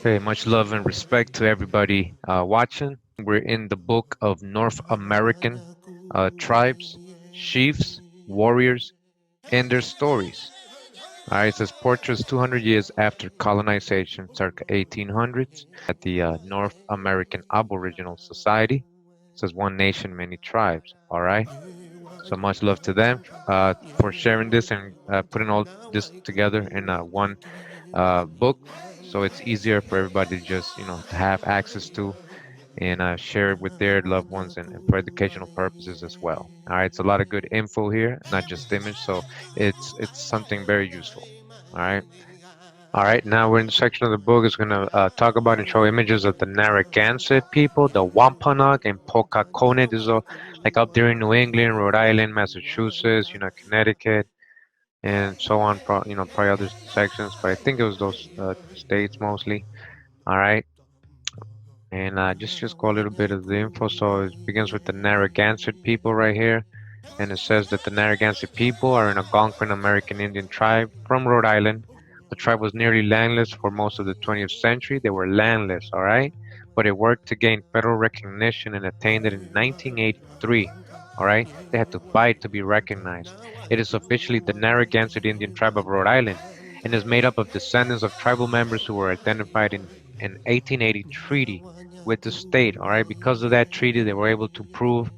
Hey, much love and respect to everybody watching. We're in the book of North American tribes, chiefs, warriors, and their stories. All right, it says portraits 200 years after colonization, circa 1800s, at the North American Aboriginal Society. It says one nation, many tribes. All right, so much love to them for sharing this and putting all this together in one book, so it's easier for everybody to just to have access to and share it with their loved ones and for educational purposes as well. All right, it's a lot of good info here, not just image, so it's something very useful. All right. All right, now we're in the section of the book is going to talk about and show images of the Narragansett people, the Wampanoag and Pocahontas. These are like up there in New England, Rhode Island, Massachusetts, Connecticut, and so on. Probably other sections, but I think it was those states mostly. All right, and just go a little bit of the info. So it begins with the Narragansett people right here, and it says that the Narragansett people are an Algonquin American Indian tribe from Rhode Island. The tribe was nearly landless for most of the 20th century. They were landless, all right, but it worked to gain federal recognition and attained it in 1983. All right, they had to fight to be recognized. It is officially the Narragansett Indian tribe of Rhode Island and is made up of descendants of tribal members who were identified in an 1880 treaty with the state. All right, because of that treaty, they were able to prove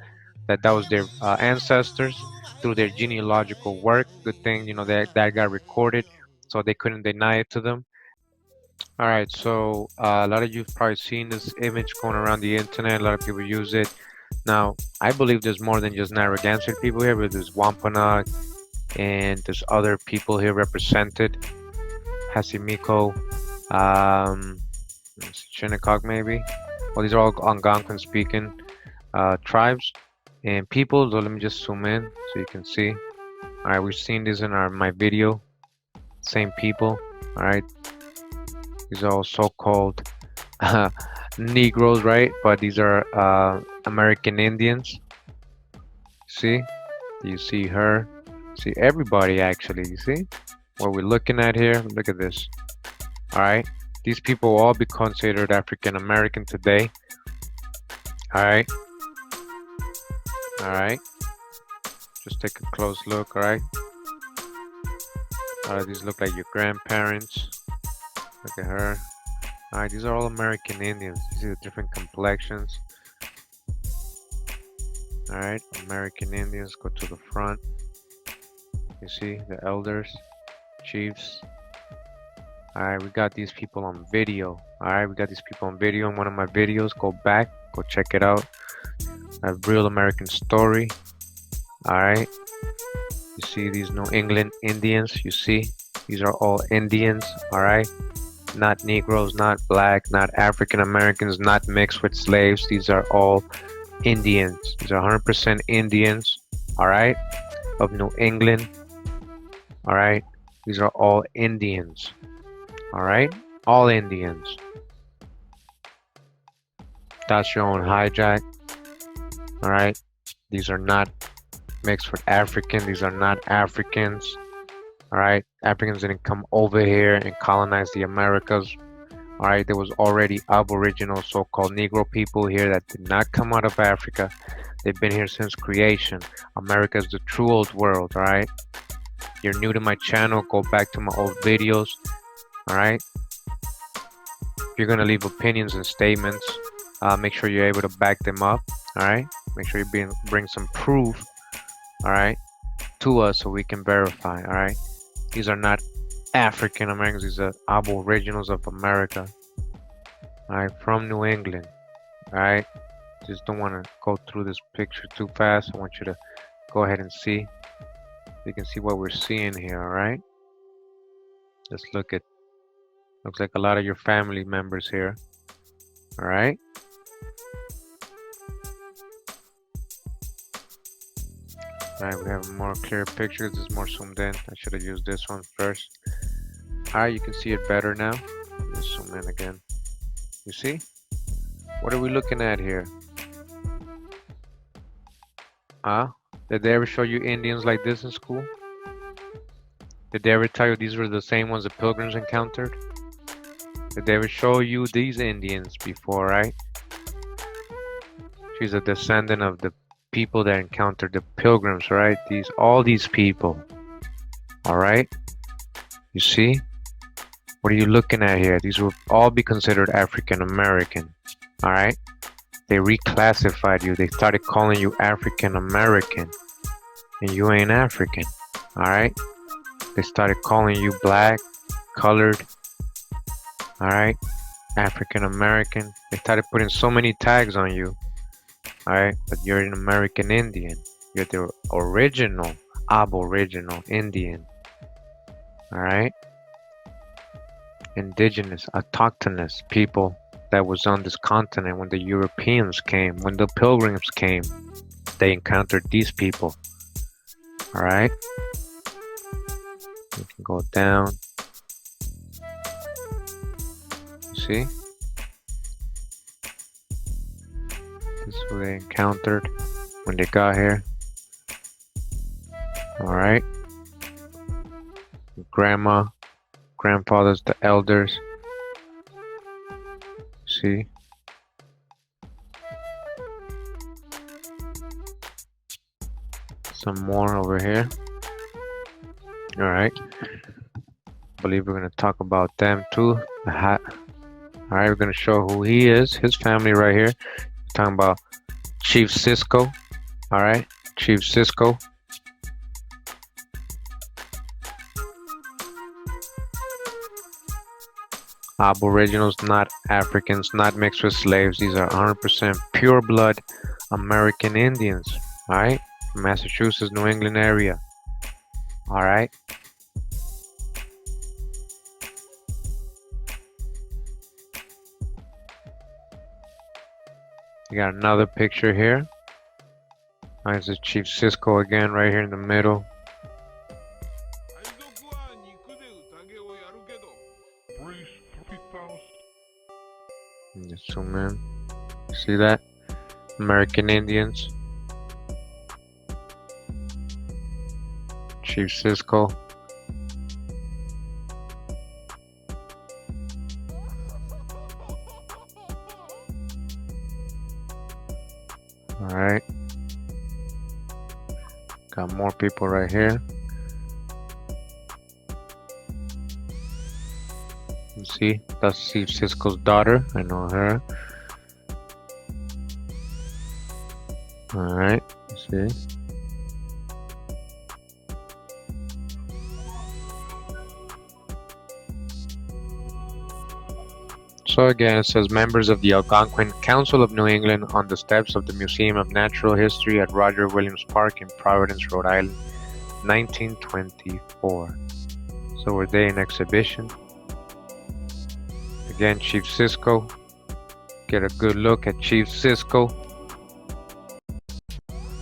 that was their ancestors through their genealogical work. Good thing, that got recorded, so they couldn't deny it to them. All right, so a lot of you've probably seen this image going around the internet. A lot of people use it. Now, I believe there's more than just Narragansett people here, but there's Wampanoag and there's other people here represented. Hassanamisco, um, Shinnecock maybe. Well, these are all Algonquin speaking tribes and people. So let me just zoom in so you can see. All right, we've seen this in my video. Same people. All right, these are all so-called Negroes, right? But these are American Indians. See? You see her? See everybody actually. You see what we're looking at here? Look at this. All right, these people will all be considered African American today. All right. All right. Just take a close look. All right. These look like your grandparents. Look at her. All right, these are all American Indians. You see the different complexions. All right, American Indians, go to the front. You see the elders, chiefs. All right, we got these people on video. All right, we got these people on video in one of my videos. Go back, go check it out. A real American story. All right, you see these New England Indians. You see, these are all Indians. All right. Not Negroes, not black, not African Americans, not mixed with slaves. These are all Indians. These are 100% Indians, all right, of New England, all right. These are all Indians, all right, all Indians. That's your own hijack, all right. These are not mixed with African. These are not Africans. All right, Africans didn't come over here and colonize the Americas. All right, there was already aboriginal so-called Negro people here that did not come out of Africa. They've been here since creation. America is the true old world. All right, you're new to my channel, go back to my old videos. All right, if you're gonna leave opinions and statements, make sure you're able to back them up. All right, make sure you bring some proof. All right, to us so we can verify. All right. These are not African Americans, these are aboriginals of America. Alright, from New England. Alright. Just don't want to go through this picture too fast. I want you to go ahead and see. You can see what we're seeing here, alright? Just looks like a lot of your family members here. Alright. Alright, we have a more clear picture. This is more zoomed in. I should have used this one first. Alright, you can see it better now. Let's zoom in again. You see? What are we looking at here? Did they ever show you Indians like this in school? Did they ever tell you these were the same ones the Pilgrims encountered? Did they ever show you these Indians before, right? She's a descendant of the people that encountered the pilgrims, right? All these people. All right? You see? What are you looking at here? These will all be considered African American. All right? They reclassified you. They started calling you African American. And you ain't African. All right? They started calling you black, colored. All right? African American. They started putting so many tags on you. All right? But you're an American Indian. You're the original aboriginal Indian. All right? Indigenous, autochthonous people that was on this continent when the Europeans came, when the pilgrims came. They encountered these people. All right? You can go down. See? This is who they encountered when they got here. Alright. Grandma, grandfathers, the elders. See? Some more over here. Alright. I believe we're going to talk about them too. The hat. Alright, we're going to show who he is, his family right here. We're talking about Chief Cisco. Alright, Chief Cisco. Aboriginals, not Africans, not mixed with slaves. These are 100% pure blood American Indians. Alright, Massachusetts, New England area. Alright. You got another picture here. This is Chief Cisco again, right here in the middle. Just zoom in. See that? American Indians. Chief Cisco. Alright. Got more people right here. You see, that's Chief Cisco's daughter. I know her. Alright, see. So again, it says members of the Algonquin Council of New England on the steps of the Museum of Natural History at Roger Williams Park in Providence, Rhode Island, 1924. So were they in exhibition? Again, Chief Cisco. Get a good look at Chief Cisco.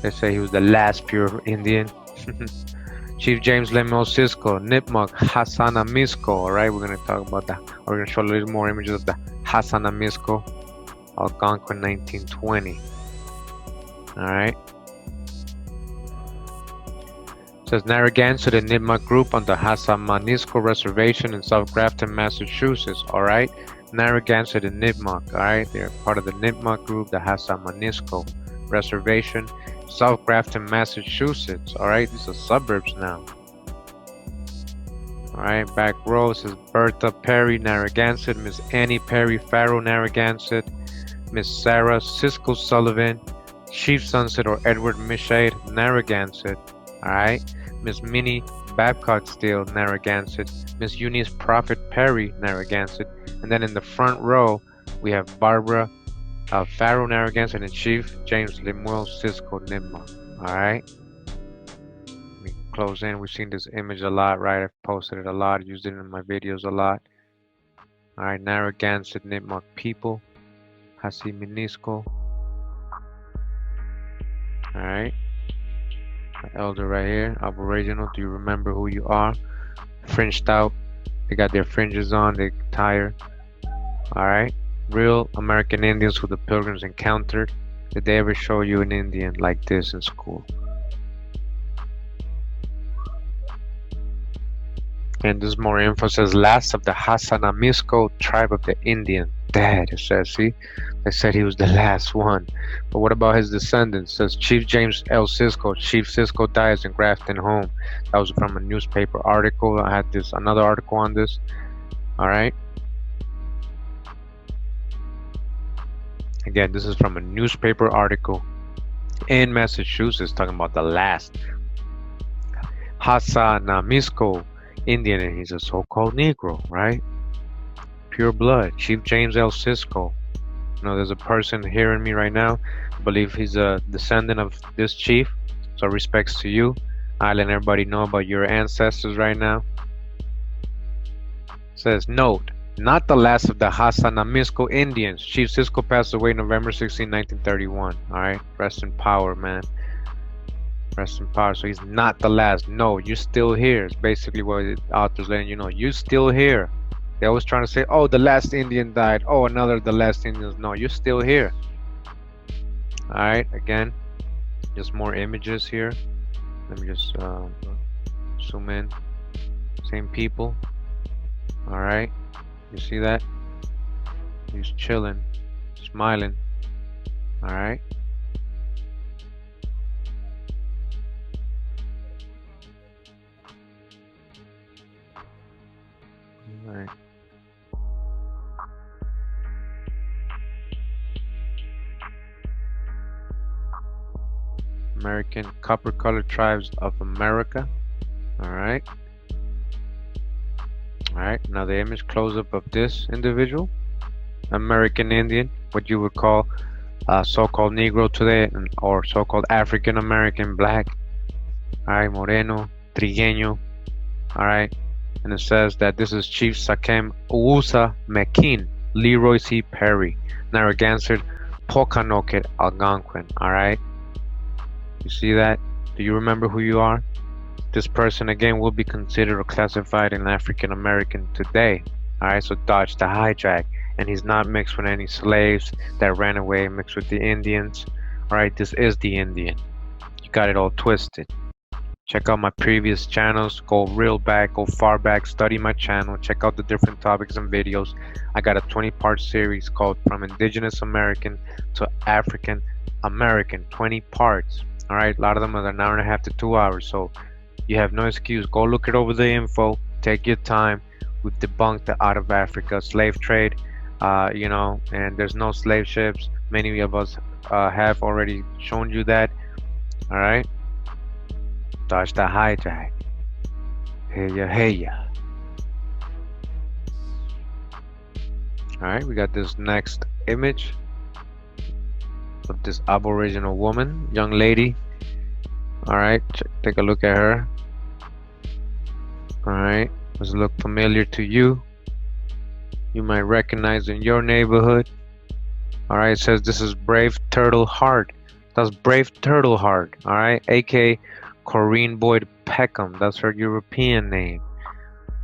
They say he was the last pure Indian. Chief James Lemuel Cisco, Nipmuc, Hassanamisco. Alright, we're going to talk about that. We're going to show a little more images of the Hassanamisco, Algonquin 1920. Alright. It says Narragansett and Nipmuc group on the Hassanamisco Reservation in South Grafton, Massachusetts. Alright. Narragansett and Nipmuc. Alright. They're part of the Nipmuc group, the Hassanamisco Reservation. South Grafton, Massachusetts. Alright, these are suburbs now. Alright, back row says Bertha Perry, Narragansett, Miss Annie Perry Farrow, Narragansett, Miss Sarah Cisco Sullivan, Chief Sunset or Edward Mishade, Narragansett. Alright, Miss Minnie Babcock Steele, Narragansett, Miss Eunice Prophet Perry, Narragansett, and then in the front row we have Barbara Farrow, Narragansett, and Chief James Lemuel Cisco, Nipmuc. Alright. Let me close in. We've seen this image a lot, right? I've posted it a lot, used it in my videos a lot. Alright, Narragansett, Nipmuc people. Hassanamisco. Alright. Elder right here, Aboriginal. Do you remember who you are? Fringed out. They got their fringes on, their attire. Alright. Real American Indians who the pilgrims encountered. Did they ever show you an Indian like this in school? And there's more info. It says last of the Hassanamisco tribe of the Indian. Dad, it says, see? They said he was the last one. But what about his descendants? It says Chief James L. Cisco. Chief Cisco dies in Grafton home. That was from a newspaper article. I had another article on this. Alright. Again, this is from a newspaper article in Massachusetts talking about the last Hassanamisco Indian, and he's a so-called Negro, right? Pure blood. Chief James L. Cisco. You know, there's a person hearing me right now. I believe he's a descendant of this chief. So respects to you. I let everybody know about your ancestors right now. It says, note, not the last of the Hassanamisco Indians. Chief Cisco passed away November 16, 1931. Alright? Rest in power, man. Rest in power. So he's not the last. No, you're still here. It's basically what the author's letting you know. You're still here. They're always trying to say, oh, the last Indian died. Oh, another the last Indians. No, you're still here. Alright, again, just more images here. Let me just zoom in. Same people. Alright, you see that? He's chilling, smiling. Alright. Alright. American copper colored tribes of America. Alright. Alright, now the image close up of this individual. American Indian, what you would call so-called Negro today, or so-called African American black. Alright, Moreno, Trigueño. Alright, and it says that this is Chief Sakem Ousa McKean, Leroy C. Perry, Narragansett, Pokanoket, Algonquin. Alright. You see that? Do you remember who you are? This person again will be considered or classified in African American today. Alright, so dodge the hijack. And he's not mixed with any slaves that ran away, mixed with the Indians. Alright, this is the Indian. You got it all twisted. Check out my previous channels. Go real back, go far back, study my channel. Check out the different topics and videos. I got a 20-part series called From Indigenous American to African American. 20 parts. Alright, a lot of them are an hour and a half to 2 hours, so you have no excuse. Go look it over the info. Take your time. We've debunked the out of Africa slave trade, you know, and there's no slave ships. Many of us have already shown you that. Alright, dodge the hijack. Hey ya, hey ya. Alright, we got this next image of this aboriginal woman, young lady. Alright, take a look at her. Alright, does it look familiar to you? You might recognize in your neighborhood. Alright, it says this is Brave Turtle Heart. That's Brave Turtle Heart. Alright, aka Corrine Boyd Peckham. That's her European name.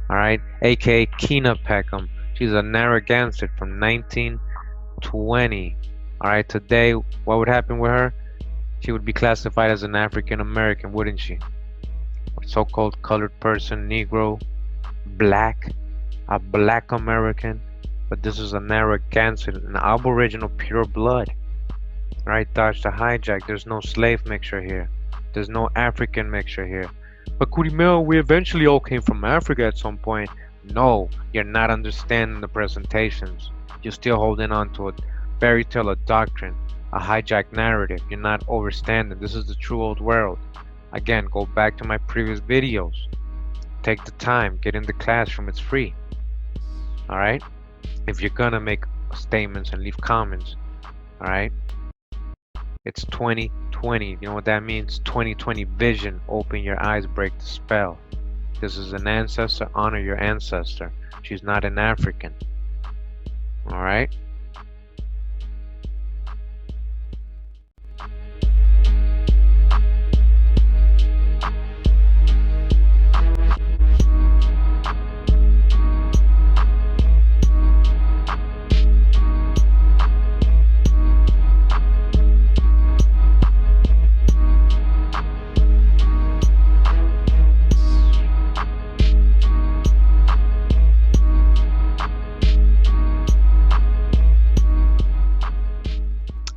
Alright, aka Kina Peckham. She's a Narragansett from 1920. Alright, today, what would happen with her? She would be classified as an African American, wouldn't she? So-called colored person, Negro, black, a black American. But this is a Narragansett, an aboriginal pure blood. Alright, dodge the hijack. There's no slave mixture here. There's no African mixture here. But Kurimeo, we eventually all came from Africa at some point. No, you're not understanding the presentations. You're still holding on to a fairy tale, a doctrine, a hijacked narrative. You're not understanding. This is the true old world. Again, go back to my previous videos. Take the time, get in the classroom, it's free. Alright? If you're gonna make statements and leave comments, alright? It's 2020. You know what that means? 2020 vision. Open your eyes, break the spell. This is an ancestor. Honor your ancestor. She's not an African. Alright?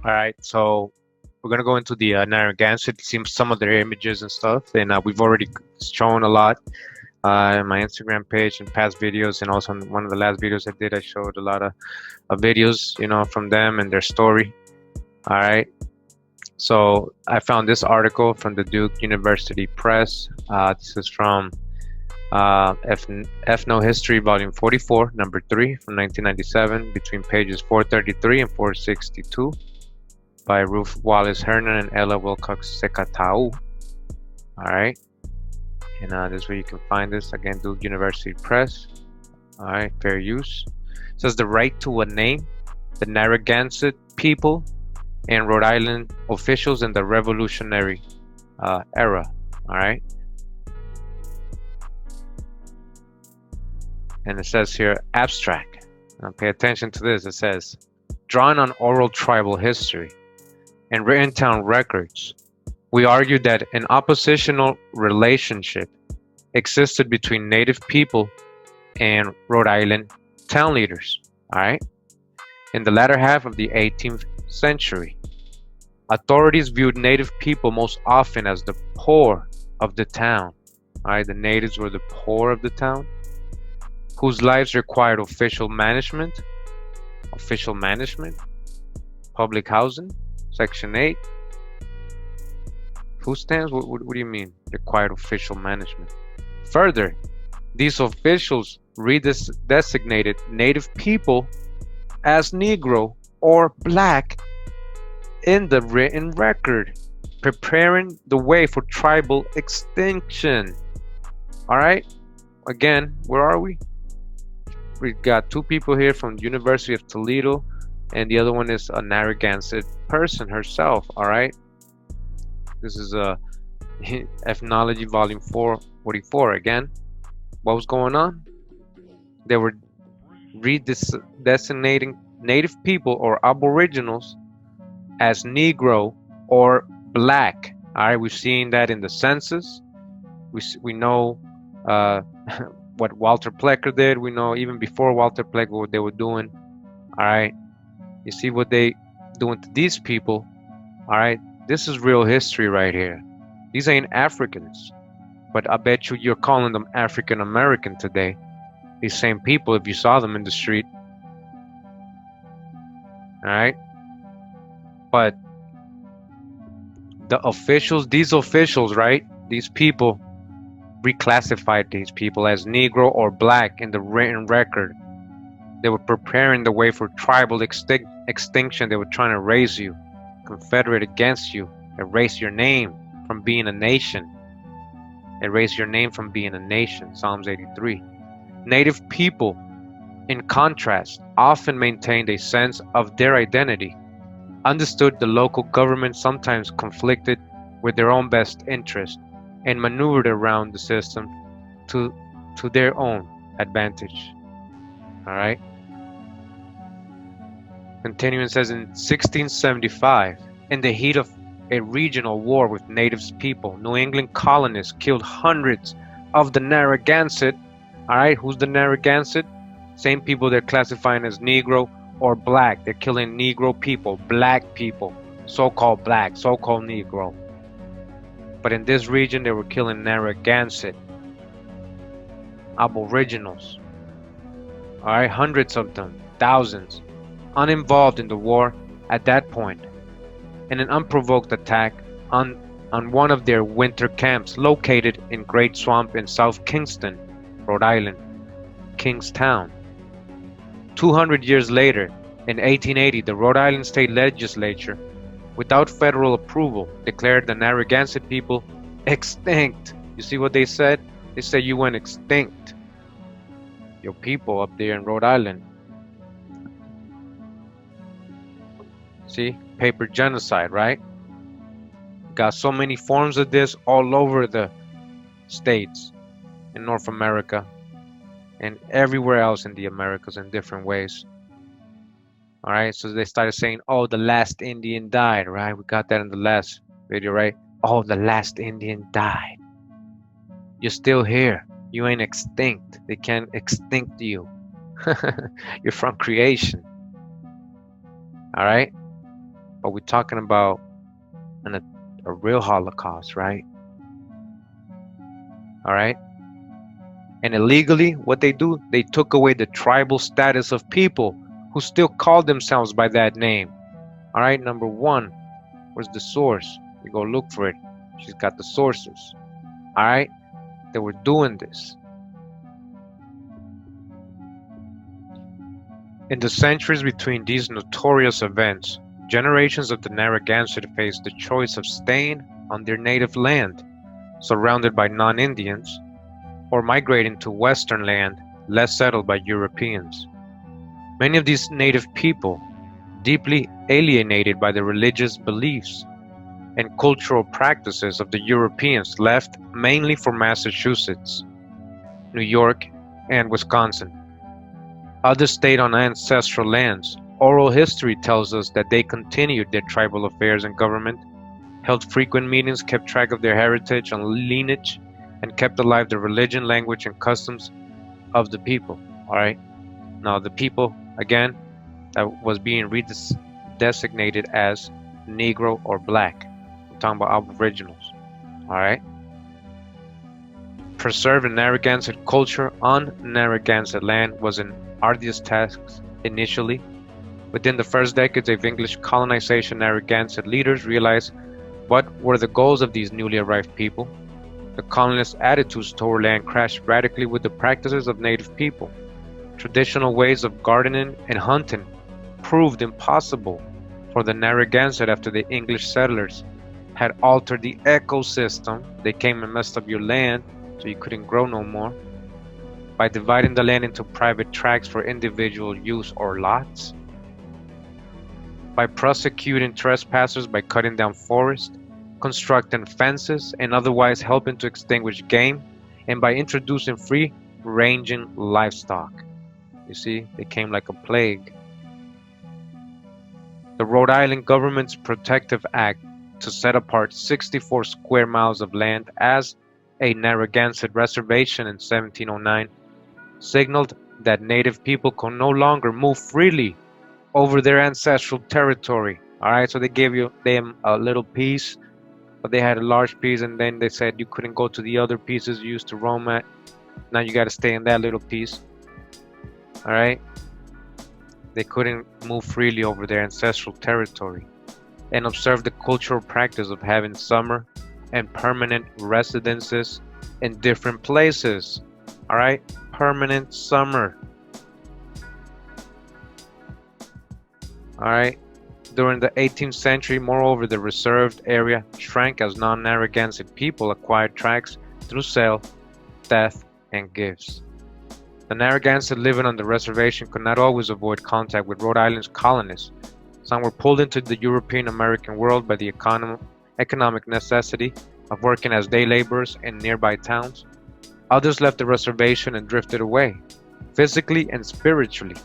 All right, so we're gonna go into the Narragansett, see some of their images and stuff, and we've already shown a lot in my Instagram page and past videos, and also in one of the last videos I did, I showed a lot of videos, from them and their story. All right, so I found this article from the Duke University Press. This is from Ethnohistory, Volume 44, Number 3, from 1997, between pages 433 and 462. By Ruth Wallace Hernan and Ella Wilcox Secatau. All right, and this is where you can find this again. Duke University Press. All right, fair use. It says the right to a name, the Narragansett people and Rhode Island officials in the Revolutionary era. All right, and it says here abstract. Now pay attention to this. It says drawn on oral tribal history and written down records, we argue that an oppositional relationship existed between native people and Rhode Island town leaders, all right? In the latter half of the 18th century, authorities viewed native people most often as the poor of the town, all right? The natives were the poor of the town, whose lives required official management, public housing, Section 8. Food stands? What do you mean? Required official management. Further, these officials designated native people as Negro or Black in the written record, preparing the way for tribal extinction. All right? Again, where are we? We've got two people here from the University of Toledo, and the other one is a Narragansett person herself, all right? This is a Ethnology Volume 444. Again, what was going on? They were designating native people or aboriginals as Negro or Black. All right, we've seen that in the census. We know what Walter Plecker did. We know even before Walter Plecker what they were doing. All right. You see what they doing to these people, all right? This is real history right here. These ain't Africans, but I bet you're calling them African American today. These same people, if you saw them in the street, all right? But these officials, right? These people reclassified these people as Negro or Black in the written record. They were preparing the way for tribal extinction. They were trying to raise you, confederate against you, erase your name from being a nation. Erase your name from being a nation, Psalms 83. Native people, in contrast, often maintained a sense of their identity, understood the local government sometimes conflicted with their own best interest, and maneuvered around the system to their own advantage. All right? Continuing, says in 1675, in the heat of a regional war with native people, New England colonists killed hundreds of the Narragansett. All right, who's the Narragansett? Same people they're classifying as Negro or Black. They're killing Negro people, Black people, so-called Black, so-called Negro. But in this region, they were killing Narragansett, aboriginals. All right, hundreds of them, thousands, uninvolved in the war at that point, in an unprovoked attack on one of their winter camps located in Great Swamp in South Kingston, Rhode Island, Kingstown. 200 years later, in 1880, the Rhode Island State Legislature, without federal approval, declared the Narragansett people extinct. You see what they said? They said you went extinct. Your people up there in Rhode Island. See? Paper genocide, right? Got so many forms of this all over the states in North America and everywhere else in the Americas in different ways. All right, so they started saying, oh, the last Indian died, right? We got that in the last video, right? Oh, the last Indian died. You're still here. You ain't extinct. They can't extinct you. You're from creation. All right? but we're talking about a real Holocaust, right? All right. And illegally, what they do, they took away the tribal status of people who still called themselves by that name. All right. Number one, where's the source? We go look for it. She's got the sources. All right. They were doing this. In the centuries between these notorious events, generations of the Narragansett faced the choice of staying on their native land, surrounded by non-Indians, or migrating to Western land, less settled by Europeans. Many of these native people, deeply alienated by the religious beliefs and cultural practices of the Europeans, left mainly for Massachusetts, New York, and Wisconsin. Others stayed on ancestral lands. Oral history tells us that they continued their tribal affairs and government, held frequent meetings, kept track of their heritage and lineage, and kept alive the religion, language, and customs of the people. All right. Now, the people, again, that was being designated as Negro or Black. I'm talking about aboriginals. All right. Preserving Narragansett culture on Narragansett land was an arduous task initially. Within the first decades of English colonization, Narragansett leaders realized what were the goals of these newly arrived people. The colonists' attitudes toward land crashed radically with the practices of native people. Traditional ways of gardening and hunting proved impossible for the Narragansett after the English settlers had altered the ecosystem. They came and messed up your land so you couldn't grow no more by dividing the land into private tracts for individual use or lots, by prosecuting trespassers by cutting down forests, constructing fences, and otherwise helping to extinguish game, and by introducing free-ranging livestock. You see, they came like a plague. The Rhode Island government's Protective Act to set apart 64 square miles of land as a Narragansett reservation in 1709 signaled that native people could no longer move freely over their ancestral territory. All right, so they gave them a little piece, but they had a large piece, and then they said you couldn't go to the other pieces you used to roam at. Now you got to stay in that little piece. All right, they couldn't move freely over their ancestral territory and observe the cultural practice of having summer and permanent residences in different places. All right, permanent summer. All right. During the 18th century, moreover, the reserved area shrank as non-Narragansett people acquired tracts through sale, theft, and gifts. The Narragansett living on the reservation could not always avoid contact with Rhode Island's colonists. Some were pulled into the European American world by the economic necessity of working as day laborers in nearby towns. Others left the reservation and drifted away, physically and spiritually,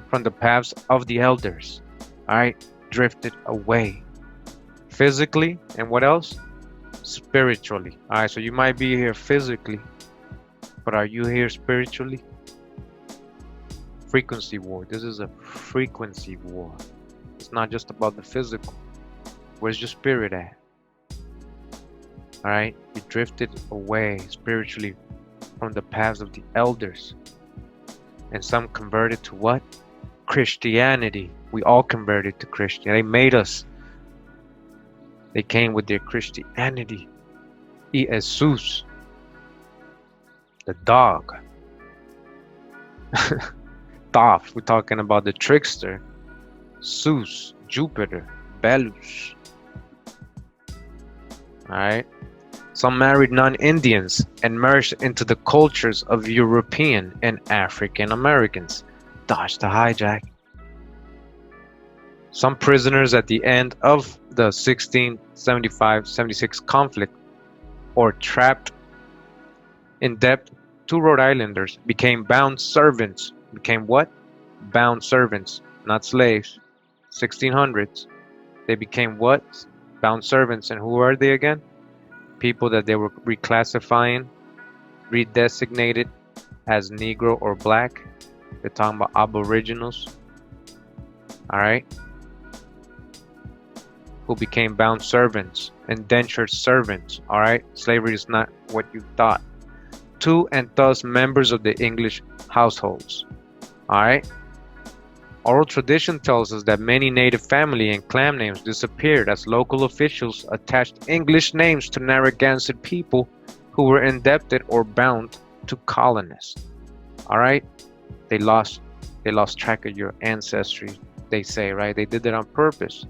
from the paths of the elders. All right, drifted away. Physically, and what else? Spiritually. All right, so you might be here physically, but are you here spiritually? Frequency war. This is a frequency war. It's not just about the physical. Where's your spirit at? All right, you drifted away spiritually from the paths of the elders. And some converted to what? Christianity. We all converted to Christianity. They made us. They came with their Christianity. Y Jesus. The dog. Thoth. We're talking about the trickster. Zeus. Jupiter. Belus. Alright. Some married non-Indians and merged into the cultures of European and African Americans. Dodge the hijack. Some prisoners at the end of the 1675-76 conflict, or trapped in debt to Rhode Islanders, became bound servants. Became what? Bound servants, not slaves. 1600s. They became what? Bound servants. And who are they again? People that they were reclassifying, redesignated as Negro or Black. They're talking about aboriginals. All right. who became bound servants, indentured servants. All right, slavery is not what you thought. 2, and thus members of the English households. All right. Oral tradition tells us that many native family and clan names disappeared as local officials attached English names to Narragansett people who were indebted or bound to colonists. All right, they lost track of your ancestry. They say, right? They did that on purpose.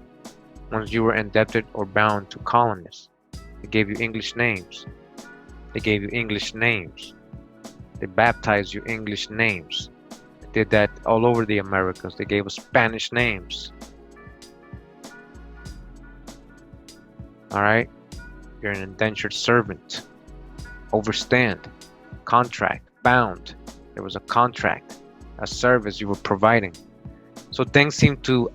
Once you were indebted or bound to colonists, they gave you English names. They gave you English names. They baptized you English names. Did that all over the Americas. They gave us Spanish names. All right, you're an indentured servant. Overstand, contract, bound. There was a contract, a service you were providing. So things seemed to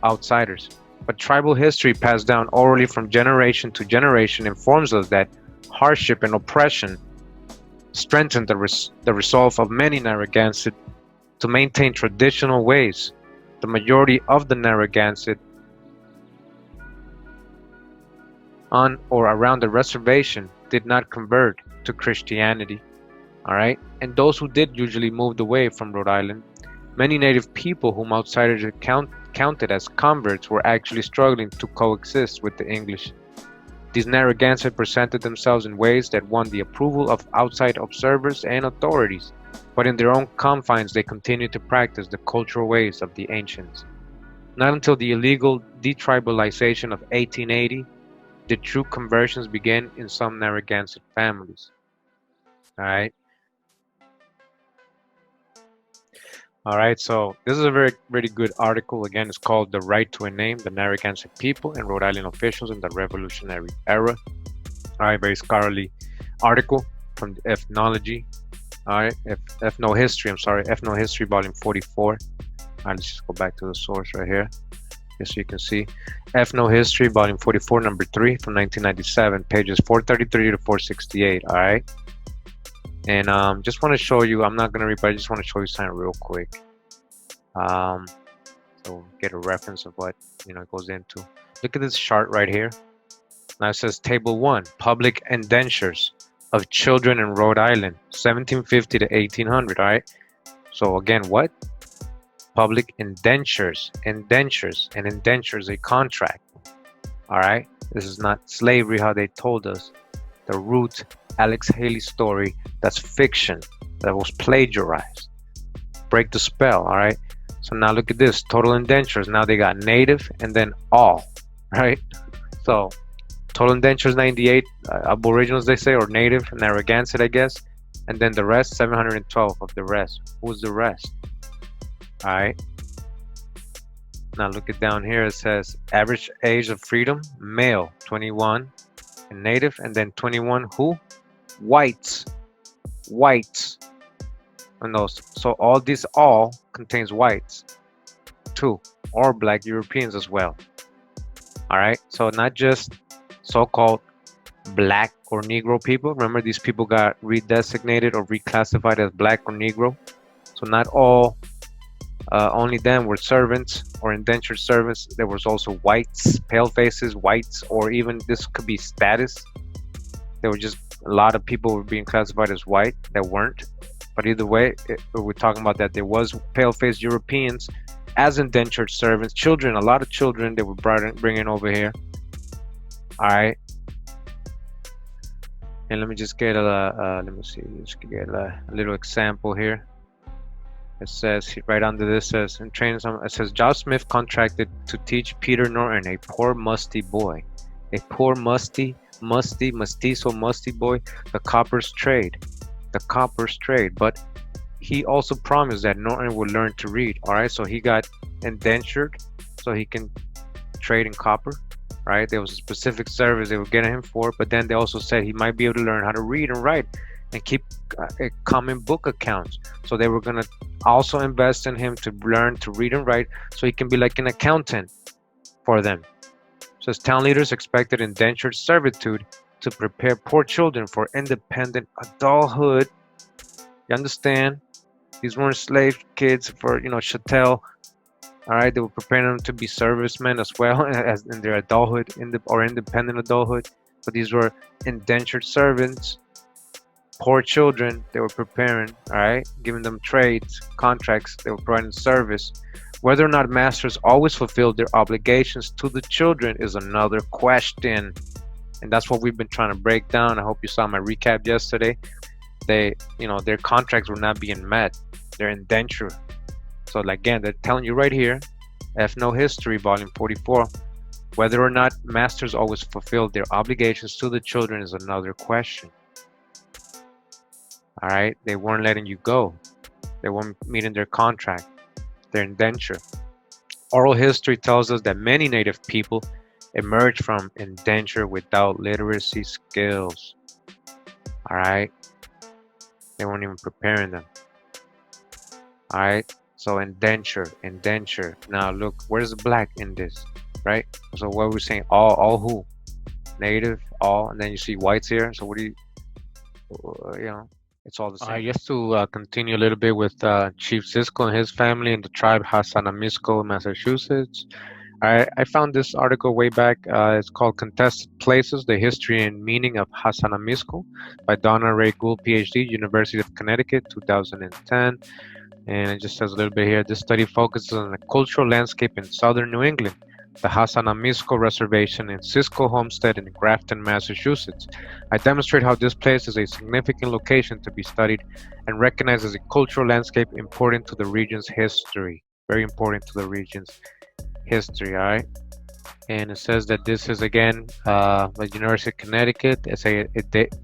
outsiders, but tribal history passed down orally from generation to generation informs us that hardship and oppression strengthened the resolve of many Narragansett to maintain traditional ways. The majority of the Narragansett on or around the reservation did not convert to Christianity. All right, and those who did usually moved away from Rhode Island. Many native people whom outsiders counted as converts were actually struggling to coexist with the English. These Narragansett presented themselves in ways that won the approval of outside observers and authorities, but in their own confines they continued to practice the cultural ways of the ancients. Not until the illegal detribalization of 1880 did true conversions begin in some Narragansett families. All right, so this is a very good article. Again, it's called The Right to a Name, the Narragansett People and Rhode Island Officials in the Revolutionary Era. All right, very scholarly article from Ethnology. All right, Ethnohistory, volume 44. All right, let's just go back to the source right here, just so you can see. Ethnohistory, volume 44, number 3, from 1997, pages 433 to 468. All right. And just want to show you, I'm not going to read, but I just want to show you something real quick. So get a reference of what, it goes into. Look at this chart right here. Now it says Table 1, Public Indentures of Children in Rhode Island, 1750 to 1800, all right? So again, what? Public indentures, and indentures, a contract, all right? This is not slavery, how they told us. The root Alex Haley story, that's fiction, that was plagiarized. Break the spell, all right? So now look at this, total indentures. Now they got native and then all, right? So total indentures 98, aboriginals they say, or native, Narragansett I guess. And then the rest, 712 of the rest. Who's the rest? All right. Now look at down here, it says average age of freedom, male, 21, and native, and then 21 who? Whites. And those, so all contains whites too, or black Europeans as well. All right, so not just so-called black or Negro people. Remember, these people got redesignated or reclassified as black or Negro. So not all, only them were servants or indentured servants. There was also whites, pale faces, whites, or even this could be status. There were just a lot of people were being classified as white that weren't. But either way, we're talking about that there was pale-faced Europeans as indentured servants, children, a lot of children they were bringing over here. All right. And let me just get a little example here. It says right under this says in training, it says Josh Smith contracted to teach Peter Norton, a poor musty boy, mestizo musty boy, the copper's trade. But he also promised that Norton would learn to read. All right, so he got indentured so he can trade in copper. Right, there was a specific service they were getting him for, but then they also said he might be able to learn how to read and write and keep common book accounts. So they were going to also invest in him to learn to read and write so he can be like an accountant for them. So as town leaders expected indentured servitude to prepare poor children for independent adulthood. You understand? These weren't slave kids for, chattel All right, they were preparing them to be servicemen as well as in their adulthood, or independent adulthood. But these were indentured servants, poor children. They were preparing, all right, giving them trades, contracts. They were providing service. Whether or not masters always fulfilled their obligations to the children is another question, and that's what we've been trying to break down. I hope you saw my recap yesterday. Their contracts were not being met. They're indenture. So again, they're telling you right here, Ethno History, Volume 44. Whether or not masters always fulfilled their obligations to the children is another question. All right, they weren't letting you go. They weren't meeting their contract, their indenture. Oral history tells us that many native people emerged from indenture without literacy skills. All right, they weren't even preparing them. All right, so indenture. Now look, where's the black in this, right? So what we're saying, all who? Native, all, and then you see whites here. So what do it's all the same. Just to continue a little bit with Chief Cisco and his family in the tribe Hassanamisco, Massachusetts. I found this article way back. It's called Contested Places, The History and Meaning of Hassanamisco by Donna Ray Gould, PhD, University of Connecticut, 2010. And it just says a little bit here. This study focuses on the cultural landscape in southern New England, the Hassanamisco Reservation in Cisco Homestead in Grafton, Massachusetts. I demonstrate how this place is a significant location to be studied and recognized as a cultural landscape important to the region's history. Very important to the region's history, all right? And it says that this is, again, the University of Connecticut. It's a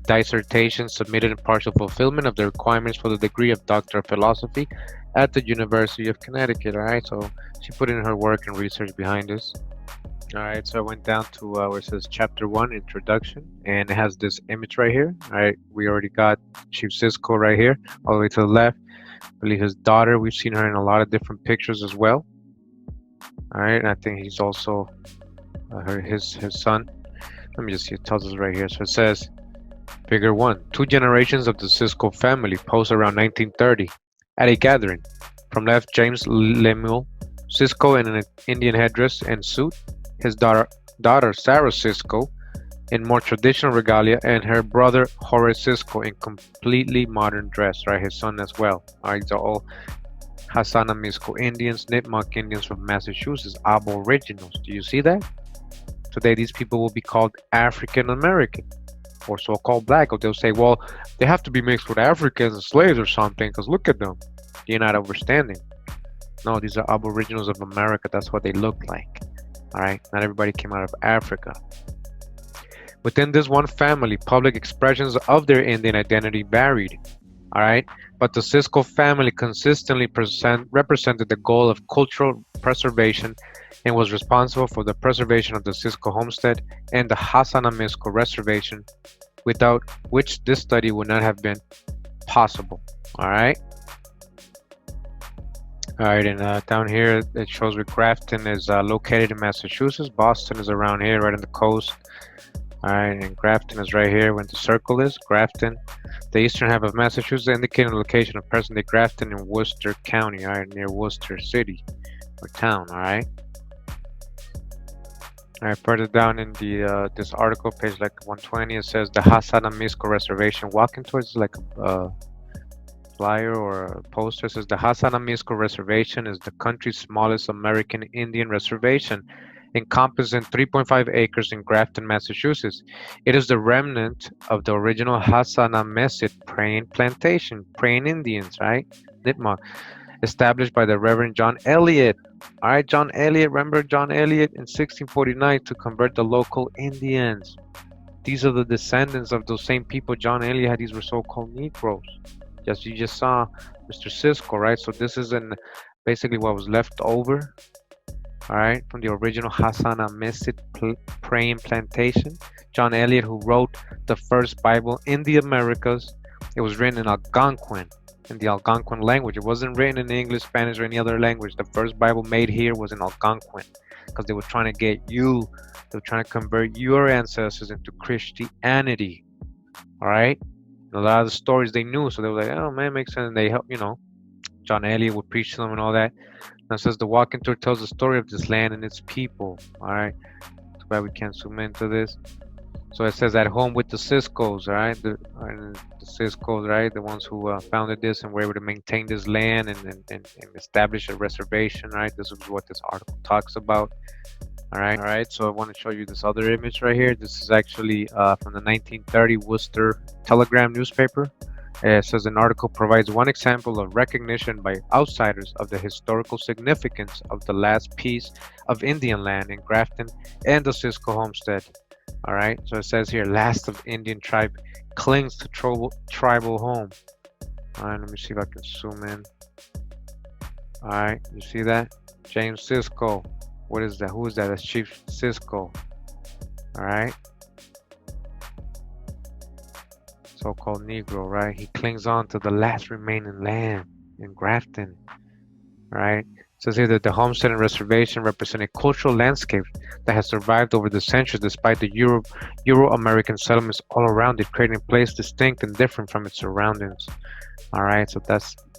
dissertation submitted in partial fulfillment of the requirements for the degree of Doctor of Philosophy at the University of Connecticut, all right? So she put in her work and research behind this. All right, so I went down to where it says Chapter 1, Introduction, and it has this image right here. All right, we already got Chief Cisco right here, all the way to the left. I believe his daughter, we've seen her in a lot of different pictures as well. All right, and I think he's also his son. Let me just see, it tells us right here. So it says, Figure 1, 2 generations of the Cisco family posed around 1930 at a gathering. From left, James Lemuel Cisco in an Indian headdress and suit, his daughter Sarah Cisco in more traditional regalia, and her brother Horace Cisco in completely modern dress, right? His son as well. All right, they're all Hassanamisco Indians, Nipmuc Indians from Massachusetts, aboriginals. Do you see that? Today, these people will be called African American or so-called black. Or they'll say, well, they have to be mixed with Africans and slaves or something, because look at them. You're not understanding. No, these are aboriginals of America. That's what they look like. All right, not everybody came out of Africa. Within this one family, public expressions of their Indian identity varied. All right, but the Cisco family consistently represented the goal of cultural preservation and was responsible for the preservation of the Cisco homestead and the Hassanamisco reservation, without which this study would not have been possible. All right. All right, and down here it shows where Grafton is located in Massachusetts. Boston is around here, right on the coast. All right, and Grafton is right here where the circle is. Grafton, the eastern half of Massachusetts, indicating the location of present-day Grafton in Worcester County, all right, near Worcester City or town. All right. All right, further down in the this article, page like 120, it says the Hassanamisco Reservation. Walking towards like a flyer or a poster. It says the Hassanamisco Reservation is the country's smallest American Indian reservation, encompassing 3.5 acres in Grafton, Massachusetts. It is the remnant of the original Hassanamisco praying plantation, praying Indians, right? Nipmuc, established by the Reverend John Eliot. All right, John Eliot, remember John Eliot in 1649 to convert the local Indians. These are the descendants of those same people John Eliot had. These were so-called Negroes. You just saw Mr. Cisco, right? So this is basically what was left over, all right, from the original Hassanamisco praying plantation. John Eliot, who wrote the first Bible in the Americas, it was written in Algonquin, in the Algonquin language. It wasn't written in English, Spanish, or any other language. The first Bible made here was in Algonquin, because they were trying to they were trying to convert your ancestors into Christianity, all right? A lot of the stories they knew, so they were like, oh man, makes sense. And they help, John Eliot would preach to them and all that. Now it says the walking tour tells the story of this land and its people. All right, too bad we can't zoom into this. So it says at home with the Ciscos, all right, the Ciscos, right, the ones who founded this and were able to maintain this land and establish a reservation, right. This is what this article talks about. All right. So I want to show you this other image right here. This is actually from the 1930 Worcester Telegram newspaper. It says an article provides one example of recognition by outsiders of the historical significance of the last piece of Indian land in Grafton and the Cisco homestead. All right. So it says here, last of Indian tribe clings to tribal home. All right. Let me see if I can zoom in. All right. You see that? James Cisco. What is that? Who is that? That's Chief Cisco. All right. So-called Negro, right? He clings on to the last remaining land in Grafton, right? It says here that the homestead and reservation represent a cultural landscape that has survived over the centuries despite the Euro-American settlements all around it, creating a place distinct and different from its surroundings. All right, so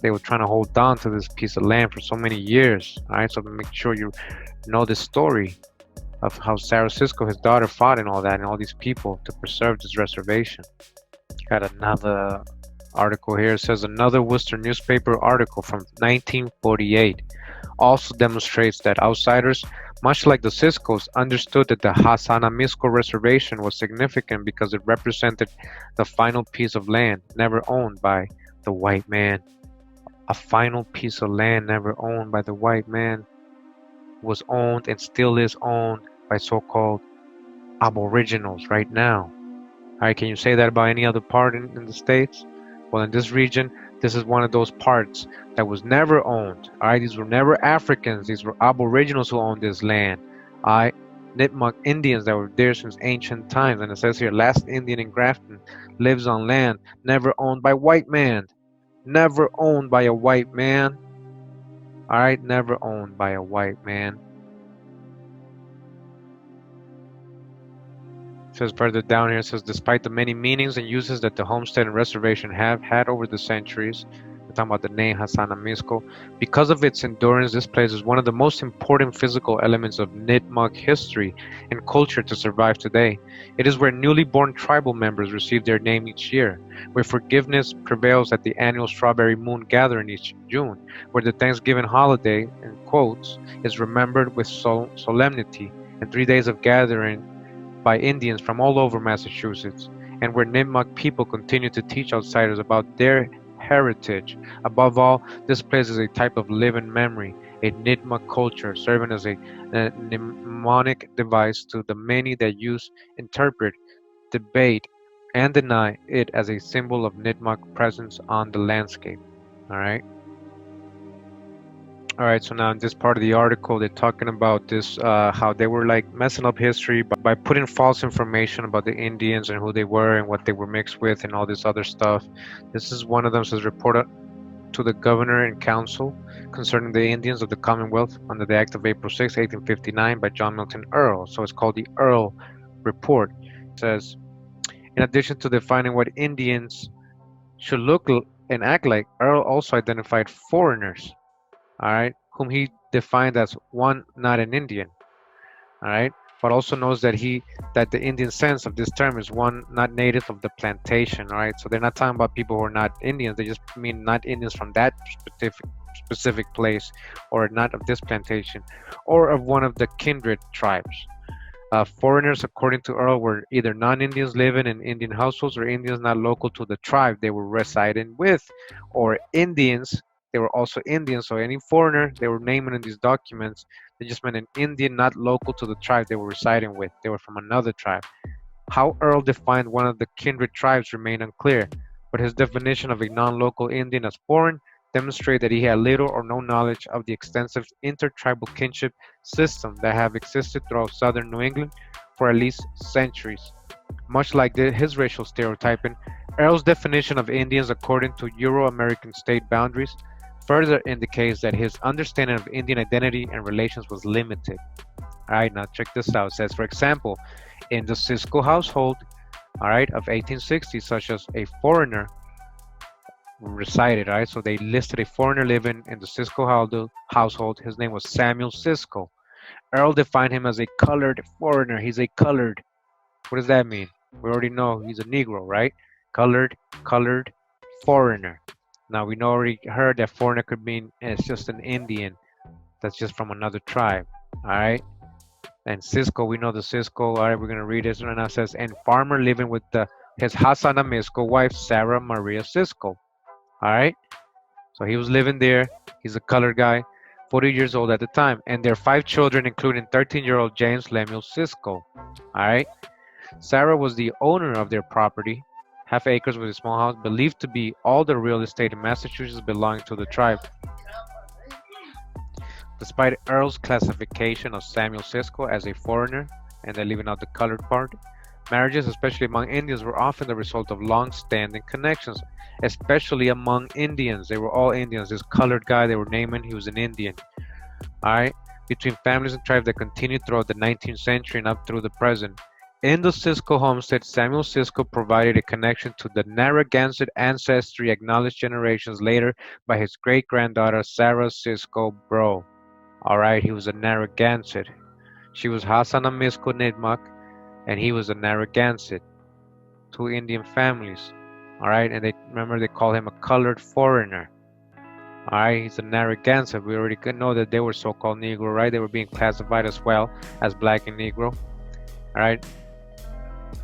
they were trying to hold on to this piece of land for so many years. All right, so make sure you know the story of how Sarah Cisco, his daughter, fought and all that, and all these people to preserve this reservation. Got another article here. It says another Worcester newspaper article from 1948 also demonstrates that outsiders, much like the Ciscos, understood that the Hassanamisco reservation was significant because it represented the final piece of land never owned by the white man. A final piece of land never owned by the white man was owned and still is owned by so-called aboriginals right now. All right, can you say that about any other part in the States? Well, in this region, this is one of those parts that was never owned. All right, these were never Africans. These were aboriginals who owned this land. All right, Nipmuc Indians that were there since ancient times. And it says here, last Indian in Grafton lives on land never owned by white man. Never owned by a white man. All right, never owned by a white man. It says further down here, it says, despite the many meanings and uses that the homestead and reservation have had over the centuries, we're talking about the name Hassanamisco, because of its endurance, this place is one of the most important physical elements of Nipmuc history and culture to survive today. It is where newly born tribal members receive their name each year, where forgiveness prevails at the annual Strawberry Moon gathering each June, where the Thanksgiving holiday, in quotes, is remembered with solemnity, and 3 days of gathering by Indians from all over Massachusetts, and where Nipmuc people continue to teach outsiders about their heritage. Above all, this place is a type of living memory, a Nipmuc culture, serving as a mnemonic device to the many that use, interpret, debate, and deny it as a symbol of Nipmuc presence on the landscape. All right. All right, so now in this part of the article, they're talking about this, how they were like messing up history by putting false information about the Indians and who they were and what they were mixed with and all this other stuff. This is one of them, says report to the governor and council concerning the Indians of the Commonwealth under the Act of April 6, 1859 by John Milton Earl. So it's called the Earl Report. It says, in addition to defining what Indians should look and act like, Earl also identified foreigners, all right, whom he defined as one not an Indian, all right, but also knows that the Indian sense of this term is one not native of the plantation, all right. So they're not talking about people who are not Indians; they just mean not Indians from that specific place, or not of this plantation, or of one of the kindred tribes. Foreigners, according to Earl, were either non-Indians living in Indian households or Indians not local to the tribe they were residing with, or Indians. They were also Indians, so any foreigner they were naming in these documents, they just meant an Indian not local to the tribe they were residing with. They were from another tribe. How Earl defined one of the kindred tribes remained unclear, but his definition of a non-local Indian as foreign demonstrated that he had little or no knowledge of the extensive intertribal kinship system that have existed throughout southern New England for at least centuries. Much like his racial stereotyping, Earl's definition of Indians according to Euro-American state boundaries further indicates that his understanding of Indian identity and relations was limited. All right, now check this out. It says, for example, in the Cisco household, all right, of 1860, such as a foreigner resided, right? So they listed a foreigner living in the Cisco household. His name was Samuel Cisco. Earl defined him as a colored foreigner. He's a colored. What does that mean? We already know he's a Negro, right? Colored foreigner. Now we know already heard that foreigner could mean it's just an Indian that's just from another tribe. All right. And Cisco, we know the Cisco. All right, we're gonna read this right now. It says, and farmer living with his Hassanamisco wife Sarah Maria Cisco. All right. So he was living there. He's a colored guy, 40 years old at the time, and their 5 children, including 13-year-old James Lemuel Cisco. All right. Sarah was the owner of their property, half acres with a small house, believed to be all the real estate in Massachusetts belonging to the tribe. Despite Earl's classification of Samuel Cisco as a foreigner, and they're leaving out the colored part, marriages, especially among Indians, were often the result of long-standing connections, especially among Indians. They were all Indians. This colored guy they were naming, he was an Indian. All right, between families and tribes that continued throughout the 19th century and up through the present. In the Cisco homestead, Samuel Cisco provided a connection to the Narragansett ancestry acknowledged generations later by his great-granddaughter Sarah Cisco Bro. All right, he was a Narragansett. She was Hassanamisco Nipmuc, and he was a Narragansett. 2 Indian families. All right, and they call him a colored foreigner. All right, he's a Narragansett. We already know that they were so-called Negro, right? They were being classified as well as Black and Negro. All right.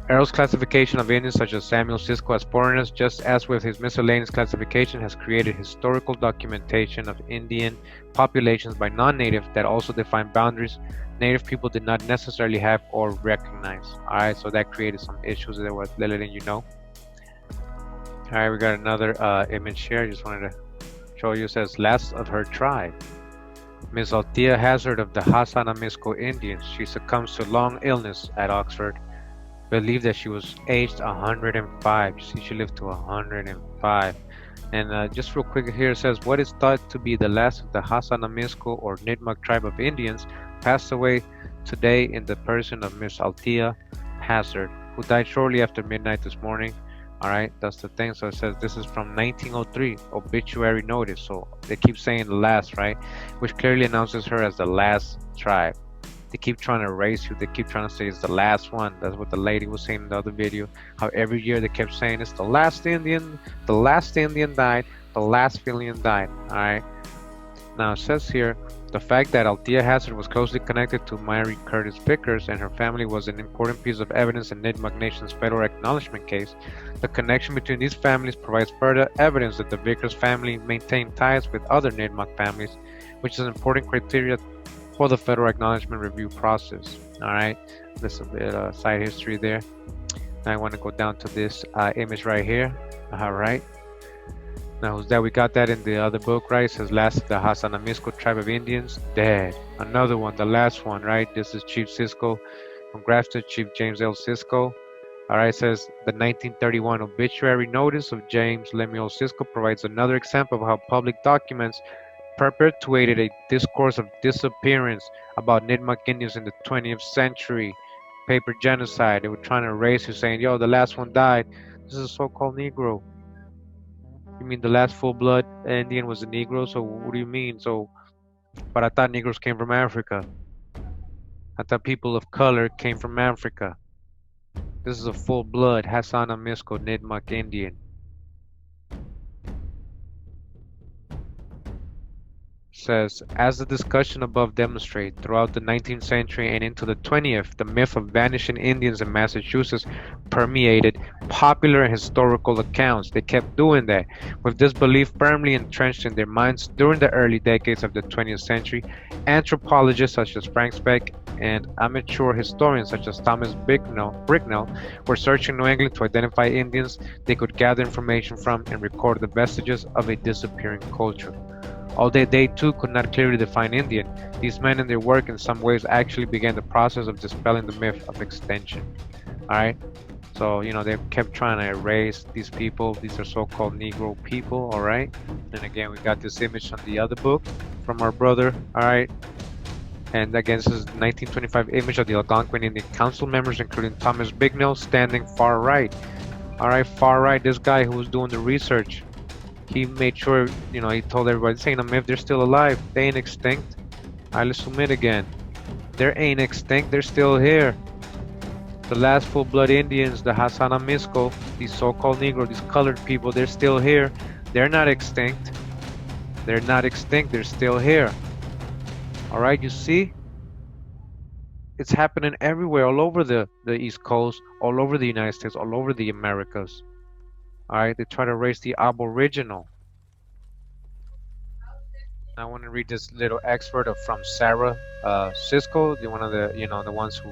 Earl's classification of Indians such as Samuel Cisco as foreigners, just as with his miscellaneous classification, has created historical documentation of Indian populations by non-native that also define boundaries native people did not necessarily have or recognize. Alright, so that created some issues that was letting you know. Alright, we got another image here. I just wanted to show you. It says, last of her tribe. Miss Althea Hazard of the Hassanamisco Indians. She succumbs to long illness at Oxford. Believed that she was aged 105. You see, she lived to 105. And just real quick here, it says, what is thought to be the last of the Hassanamisco or Nipmuc tribe of Indians passed away today in the person of Miss Althea Hazard, who died shortly after midnight this morning. All right, that's the thing. So it says this is from 1903, obituary notice. So they keep saying the last, right? Which clearly announces her as the last tribe. They keep trying to erase you. They keep trying to say it's the last one. That's what the lady was saying in the other video. How every year they kept saying it's the last Indian died, the last Indian died. All right. Now it says here, the fact that Althea Hazard was closely connected to Mary Curtis Vickers and her family was an important piece of evidence in Nipmuc Nation's federal acknowledgement case. The connection between these families provides further evidence that the Vickers family maintained ties with other Nipmuc families, which is an important criteria for the federal acknowledgement review process. All right, this is a bit of side history there. Now I want to go down to this image right here. All right. Now that we got that in the other book, right? It says last of the Hassanamisco tribe of Indians dead. Another one, the last one, right? This is Chief Cisco from Grafton, Chief James L. Cisco. All right, it says the 1931 obituary notice of James Lemuel Cisco provides another example of how public documents perpetuated a discourse of disappearance about Nipmuc Indians in the 20th century. Paper genocide. They were trying to erase you, saying, yo, the last one died. This is a so-called Negro. You mean the last full-blood Indian was a Negro? So what do you mean? So, but I thought Negroes came from Africa. I thought people of color came from Africa. This is a full-blood Hassanamisco Nipmuc Indian. Says, as the discussion above demonstrates, throughout the 19th century and into the 20th, the myth of vanishing Indians in Massachusetts permeated popular and historical accounts. They kept doing that. With this belief firmly entrenched in their minds during the early decades of the 20th century, anthropologists such as Frank Speck and amateur historians such as Thomas Bricknell were searching New England to identify Indians they could gather information from and record the vestiges of a disappearing culture. Although they too could not clearly define Indian, these men in their work in some ways actually began the process of dispelling the myth of extinction. Alright? So, you know, they kept trying to erase these people. These are so-called Negro people, alright? And again, we got this image on the other book from our brother, alright? And again, this is 1925 image of the Algonquin Indian Council members, including Thomas Bignell, standing far right. Alright, far right, this guy who was doing the research. he made sure, he told everybody, this ain't a myth, they're still alive, they ain't extinct. I'll submit again. They ain't extinct, they're still here. The last full-blood Indians, the Hassanamisco, these so-called Negro, these colored people, they're still here. They're not extinct. They're not extinct, they're still here. All right, you see? It's happening everywhere, all over the East Coast, all over the United States, all over the Americas. All right, they try to erase the aboriginal. I want to read this little excerpt from Sarah Cisco, one of the ones who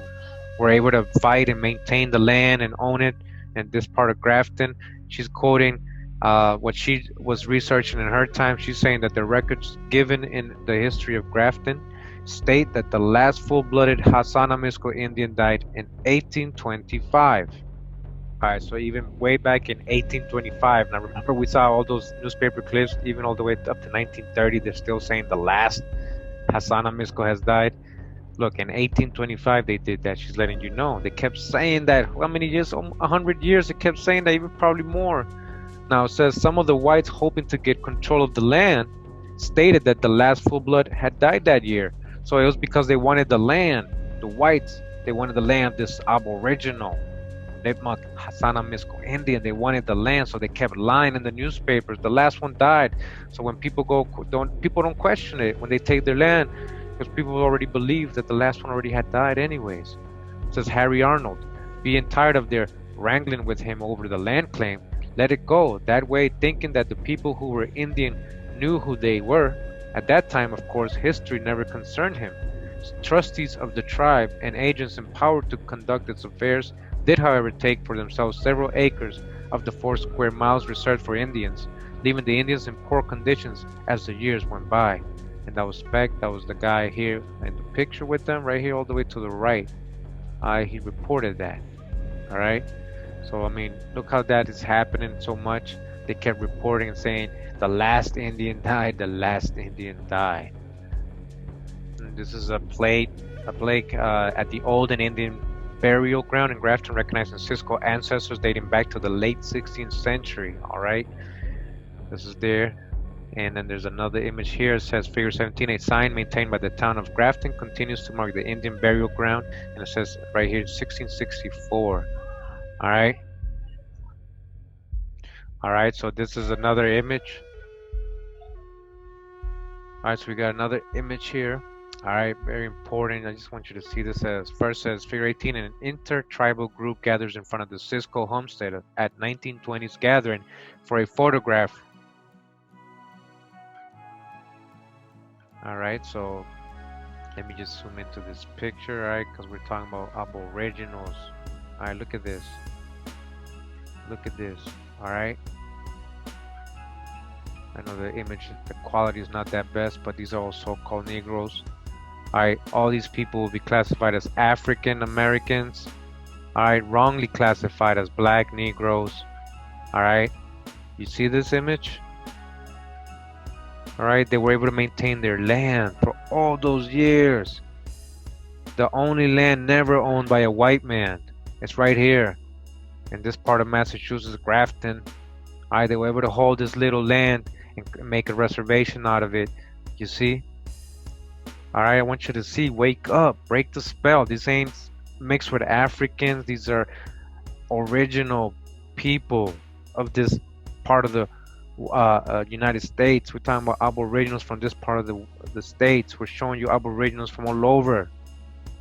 were able to fight and maintain the land and own it in this part of Grafton. She's quoting what she was researching in her time. She's saying that the records given in the history of Grafton state that the last full-blooded Hassanamisco Indian died in 1825. All right, so even way back in 1825, and I remember we saw all those newspaper clips, even all the way up to 1930, they're still saying the last Hassanamisco has died. Look, in 1825 they did that. She's letting you know. They kept saying that. How many years? 100 years. They kept saying that, even probably more. Now it says some of the whites hoping to get control of the land stated that the last full-blood had died that year. So it was because they wanted the land. The whites, they wanted the land of this aboriginal Nipmuc Hassanamisco Indian. They wanted the land, so they kept lying in the newspapers. The last one died. So when people don't question it when they take their land, because people already believe that the last one already had died anyways. It says Harry Arnold, being tired of their wrangling with him over the land claim, let it go. That way, thinking that the people who were Indian knew who they were. At that time, of course, history never concerned him. Trustees of the tribe and agents empowered to conduct its affairs did, however, take for themselves several acres of the 4 square miles reserved for Indians, leaving the Indians in poor conditions as the years went by. And that was Speck, that was the guy here in the picture with them, right here all the way to the right. He reported that. All right. So, I mean, look how that is happening so much. They kept reporting and saying, the last Indian died, the last Indian died. And this is a plaque at the old and Indian burial ground in Grafton, recognizing Cisco ancestors dating back to the late 16th century. All right. This is there. And then there's another image here. It says figure 17, a sign maintained by the town of Grafton continues to mark the Indian burial ground. And it says right here, 1664. All right. All right, so this is another image. All right, so we got another image here. All right, very important. I just want you to see this. As first says figure 18, an inter-tribal group gathers in front of the Cisco homestead at 1920s gathering for a photograph. All right, so let me just zoom into this picture, all right, because we're talking about aboriginals. All right, look at this. Look at this. All right. I know the image, the quality is not that best, but these are all so-called Negroes. All right, all these people will be classified as African Americans. All right, wrongly classified as Black Negroes. All right, you see this image? All right, they were able to maintain their land for all those years. The only land never owned by a white man. It's right here in this part of Massachusetts, Grafton. All right, they were able to hold this little land and make a reservation out of it. You see? All right, I want you to see. Wake up, break the spell. These ain't mixed with Africans. These are original people of this part of the United States. We're talking about aboriginals from this part of the states. We're showing you aboriginals from all over.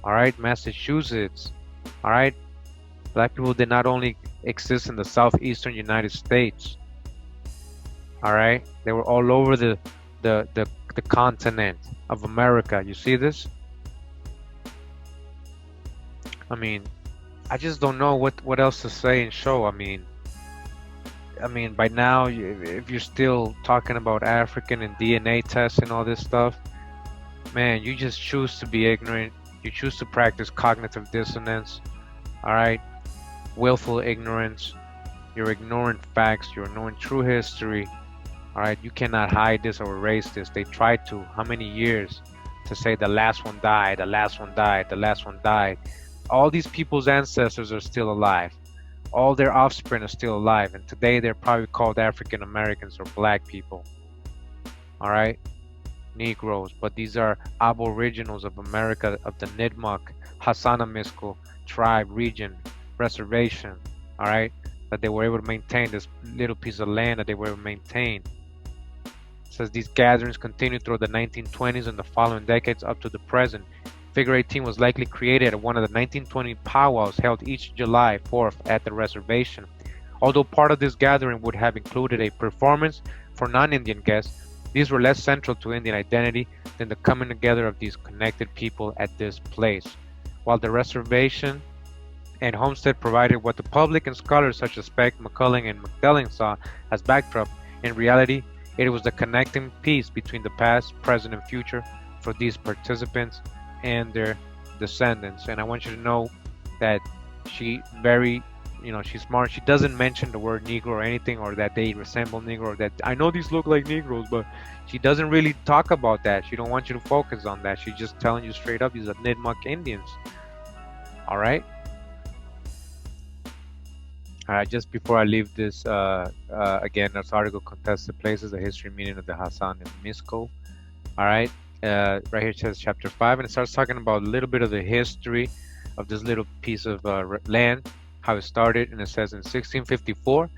All right, Massachusetts. All right, Black people did not only exist in the southeastern United States. All right, they were all over the continent of America. You see this? I mean, I just don't know what else to say and show. I mean, by now, if you're still talking about African and DNA tests and all this stuff, man, you just choose to be ignorant. You choose to practice cognitive dissonance. All right, willful ignorance. You're ignoring facts. You're ignoring true history. All right, you cannot hide this or erase this. They tried to. How many years to say the last one died, the last one died, the last one died. All these people's ancestors are still alive. All their offspring are still alive, and today they're probably called African Americans or black people. All right, Negroes, but these are aboriginals of America, of the Nipmuc, Hassanamisco tribe, region, reservation. All right, that they were able to maintain this little piece of land that they were able to maintain. It says these gatherings continued through the 1920s and the following decades up to the present. Figure 18 was likely created at one of the 1920 powwows held each July 4th at the reservation. Although part of this gathering would have included a performance for non-Indian guests, these were less central to Indian identity than the coming together of these connected people at this place. While the reservation and homestead provided what the public and scholars such as Speck, McCulling, and McDelling saw as backdrop, in reality, it was the connecting piece between the past, present, and future for these participants and their descendants. And I want you to know that she's smart. She doesn't mention the word Negro or anything, or that they resemble Negro, or that I know these look like Negroes, but she doesn't really talk about that. She don't want you to focus on that. She's just telling you straight up, these are Nipmuc Indians. All right. All right, just before I leave this, again, this article contests the places, the history and meaning of the Hassanamisco. All right, right here it says chapter 5, and it starts talking about a little bit of the history of this little piece of land, how it started, and it says in 1654,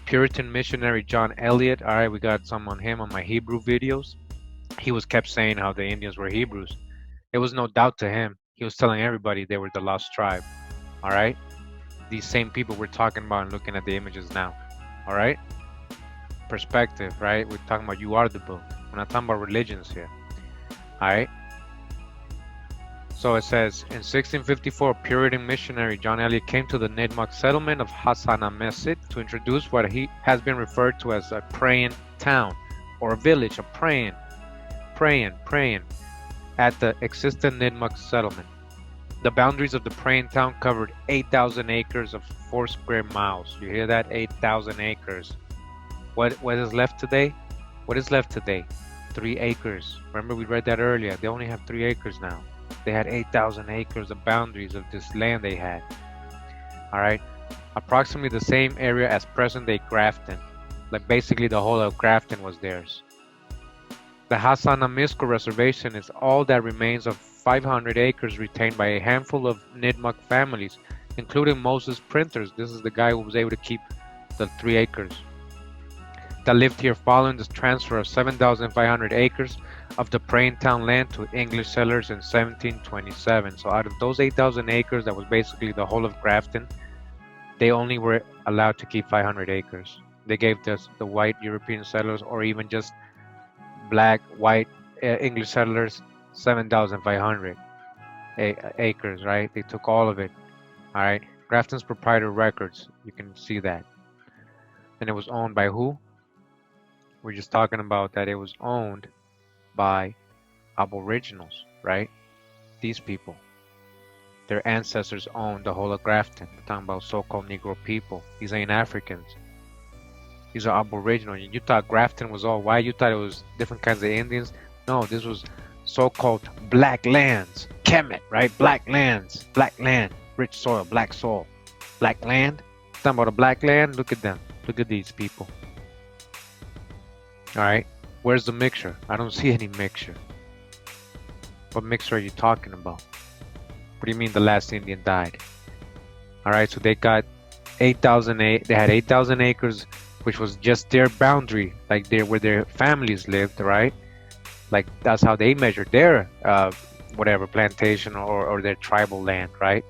Puritan missionary John Eliot. All right, we got some on him on my Hebrew videos. He was kept saying how the Indians were Hebrews. There was no doubt to him. He was telling everybody they were the lost tribe. All right. These same people we're talking about and looking at the images now. All right, perspective, right? We're talking about you are the book. We're not talking about religions here. All right, so it says in 1654, Puritan missionary John Eliot came to the Nipmuc settlement of Hassanamisco to introduce what he has been referred to as a praying town or a village of praying at the existing Nipmuc settlement. The boundaries of the praying town covered 8,000 acres of 4 square miles. You hear that? 8,000 acres. What is left today? What is left today? 3 acres. Remember we read that earlier. They only have 3 acres now. They had 8,000 acres of boundaries of this land they had. All right. Approximately the same area as present-day Grafton. Like basically the whole of Grafton was theirs. The Hassanamisco Reservation is all that remains of 500 acres retained by a handful of Nipmuc families, including Moses Printers. This is the guy who was able to keep the 3 acres. That lived here following the transfer of 7,500 acres of the praying town land to English settlers in 1727. So out of those 8,000 acres, that was basically the whole of Grafton, they only were allowed to keep 500 acres. They gave the white European settlers, or even just black, white English settlers, 7,500 acres, right? They took all of it. All right. Grafton's proprietor records, you can see that. And it was owned by who? We're just talking about that it was owned by aboriginals, right? These people. Their ancestors owned the whole of Grafton. We're talking about so-called Negro people. These ain't Africans. These are aboriginal. You thought Grafton was all white. You thought it was different kinds of Indians. No, this was so-called black lands. Kemet, right? Black lands. Black land. Rich soil. Black soil. Black land. Talking about a black land. Look at them. Look at these people. All right. Where's the mixture? I don't see any mixture. What mixture are you talking about? What do you mean the last Indian died? All right. So they got 8,000. They had 8,000 acres, which was just their boundary, like where their families lived, right? Like that's how they measured their whatever plantation or their tribal land, right?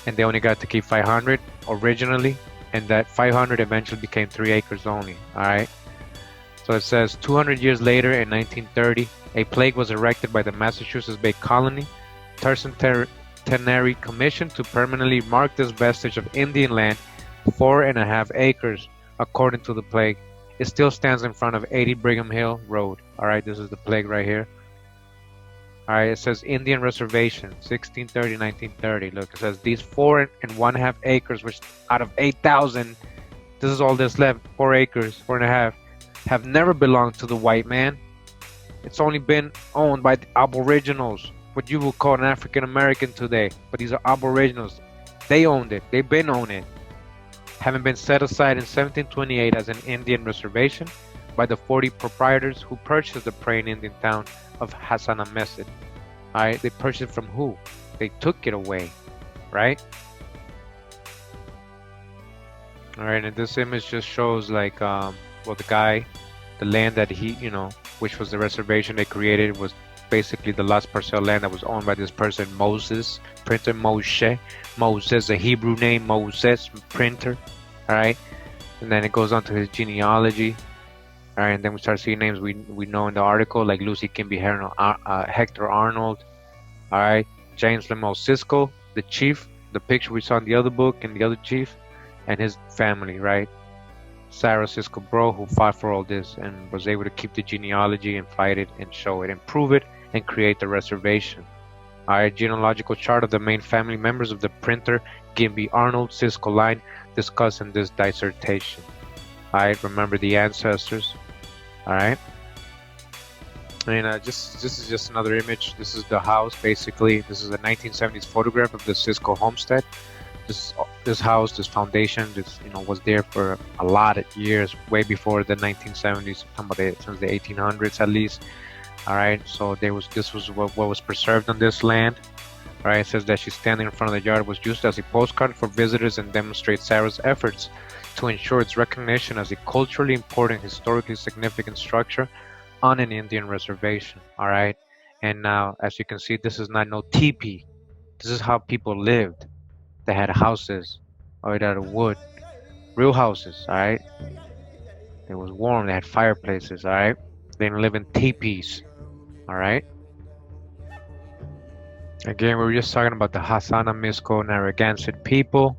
And they only got to keep 500 originally, and that 500 eventually became 3 acres only. All right. So it says 200 years later, in 1930, a plaque was erected by the Massachusetts Bay Colony Tercentenary Commission to permanently mark this vestige of Indian land, 4.5 acres, according to the plaque. It still stands in front of 80 Brigham Hill Road. All right, this is the plaque right here. All right, it says Indian Reservation, 1630-1930. Look, it says these 4.5 acres, which out of 8,000, this is all that's left, 4 acres, 4.5, have never belonged to the white man. It's only been owned by the aboriginals, what you will call an African American today, but these are aboriginals. They owned it. They've been owned it, having been set aside in 1728 as an Indian reservation by the 40 proprietors who purchased the praying Indian town of Hassanamisco. All right, they purchased it from who? They took it away, right? All right, and this image just shows like, well, the guy, the land that he, which was the reservation they created, was basically the last parcel land that was owned by this person, Moses, printer Moshe, Moses, a Hebrew name, Moses, printer. All right, and then it goes on to his genealogy. All right, and then we start seeing names we know in the article, like Lucy Kimby Hector Arnold. All right, James Lemuel Cisco, the chief, the picture we saw in the other book, and the other chief, and his family, right? Sarah Cisco Bro, who fought for all this and was able to keep the genealogy and fight it and show it and prove it and create the reservation. All right, genealogical chart of the main family members of the printer Gimby Arnold Cisco line discussed in this dissertation. All right, remember the ancestors. All right. And this is just another image. This is the house, basically. This is a 1970s photograph of the Cisco homestead. This house, this foundation, was there for a lot of years, way before the 1970s. Since the 1800s at least. All right. So this was what was preserved on this land. All right. It says that she's standing in front of the yard was used as a postcard for visitors and demonstrates Sarah's efforts to ensure its recognition as a culturally important, historically significant structure on an Indian reservation. All right. And now, as you can see, this is not no teepee. This is how people lived. They had houses made out of wood, real houses. All right. It was warm. They had fireplaces. All right. They didn't live in teepees. All right. Again, we were just talking about the Hassanamisco Narragansett people.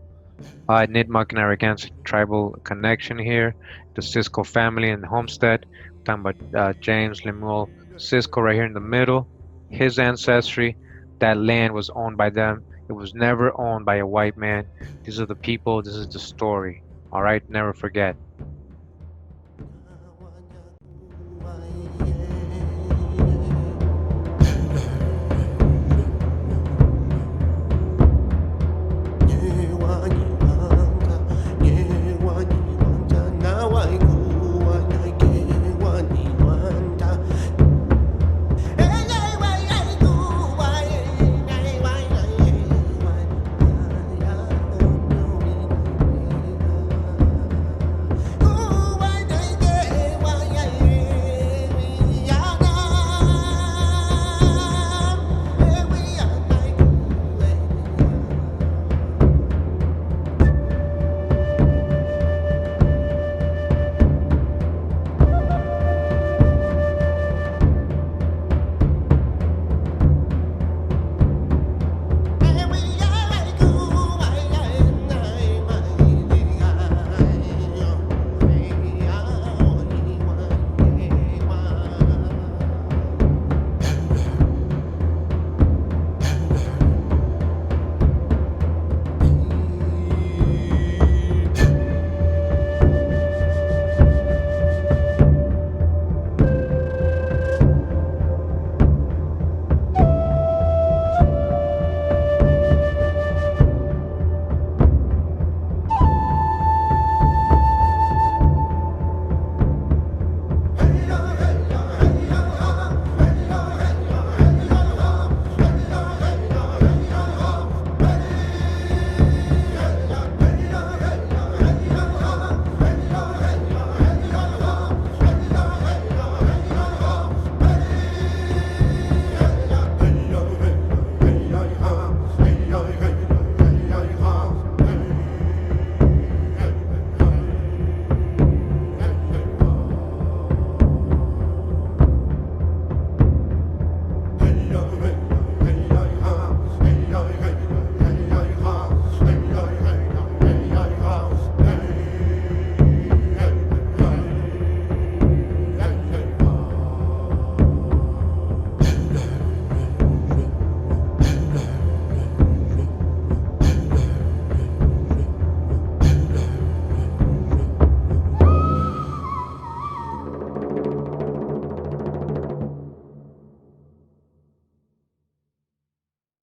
Nipmuc Narragansett tribal connection here. The Cisco family and homestead. Talking about James Lemuel Cisco right here in the middle. His ancestry. That land was owned by them. It was never owned by a white man. These are the people. This is the story. All right, never forget.